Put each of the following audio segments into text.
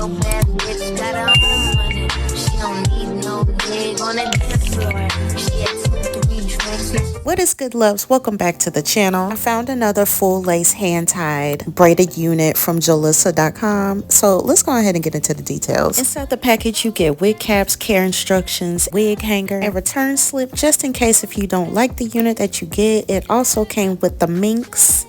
real bad bitch, got her own money. She don't need no leg on the dance floor. She had 2-3 drinks. What is good, loves? Welcome back to the channel. I found another full lace hand tied braided unit from Jaliza.com. So let's go ahead and get into the details. Inside the package you get wig caps, care instructions, wig hanger, and return slip just in case if you don't like the unit that you get. It also came with the minks.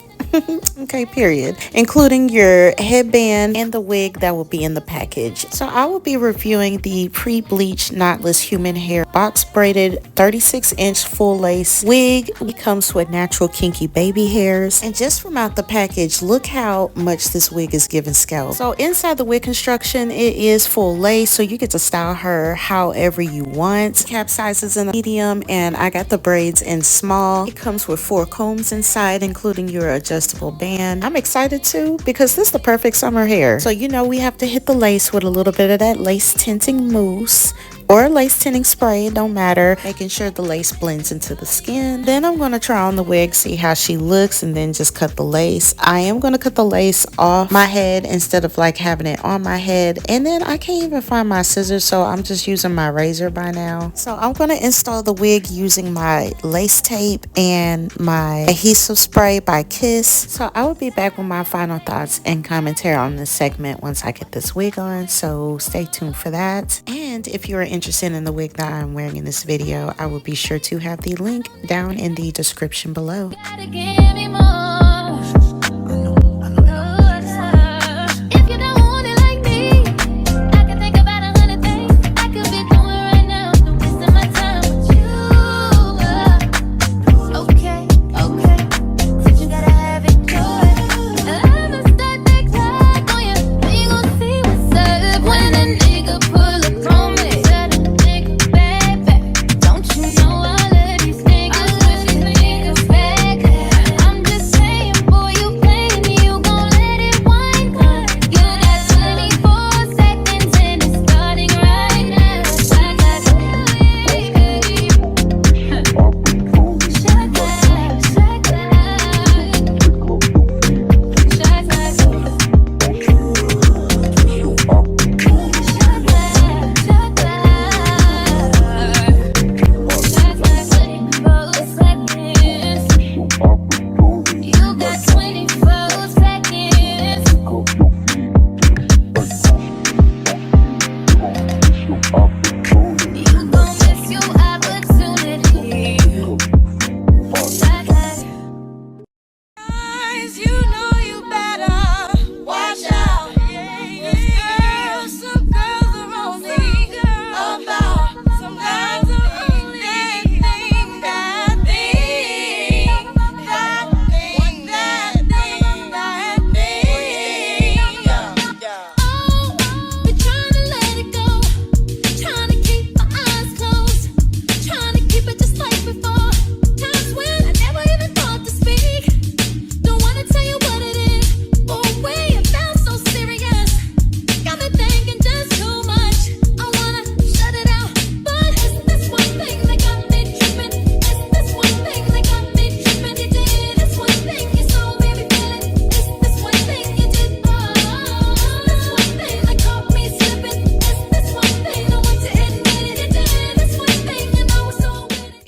Okay, period, including your headband and the wig that will be in the package. So I will be reviewing the pre-bleached knotless human hair box braided 36-inch full lace wig. It comes with natural kinky baby hairs, and just from out the package, look how much this wig is giving scalp. So inside the wig construction, it is full lace, so you get to style her however you want. Cap sizes in a medium, and I got the braids in small. It comes with 4 combs inside, including your adjustable band. I'm excited too because this is the perfect summer hair. So you know we have to hit the lace with a little bit of that lace tinting mousse or lace tinting spray, it don't matter, making sure the lace blends into the skin. Then I'm going to try on the wig, see how she looks, and then just cut the lace. I am going to cut the lace off my head instead of like having it on my head, and then I can't even find my scissors, so I'm just using my razor by now. So I'm going to install the wig using my lace tape and my adhesive spray by Kiss. So I will be back with my final thoughts and commentary on this segment once I get this wig on, so stay tuned for that. And if you're interested in the wig that I'm wearing in this video, I will be sure to have the link down in the description below.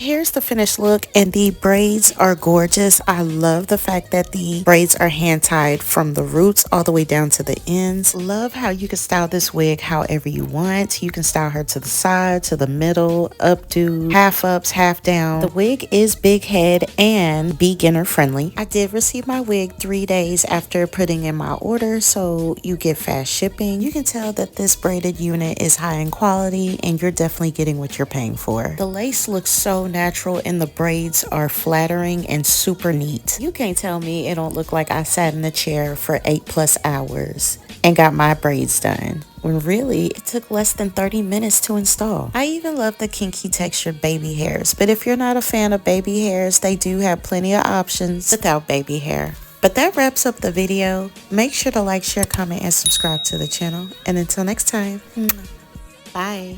Here's the finished look, and the braids are gorgeous. I love the fact that the braids are hand tied from the roots all the way down to the ends. Love how you can style this wig however you want. You can style her to the side, to the middle, updo, half ups, half down. The wig is big head and beginner friendly. I did receive my wig 3 days after putting in my order, so you get fast shipping. You can tell that this braided unit is high in quality, and you're definitely getting what you're paying for. The lace looks so natural and the braids are flattering and super neat. You can't tell me it don't look like I sat in the chair for 8+ hours and got my braids done, when really it took less than 30 minutes to install. I even love the kinky textured baby hairs, but if you're not a fan of baby hairs, they do have plenty of options without baby hair. But that wraps up the video. Make sure to like, share, comment, and subscribe to the channel. And until next time, bye.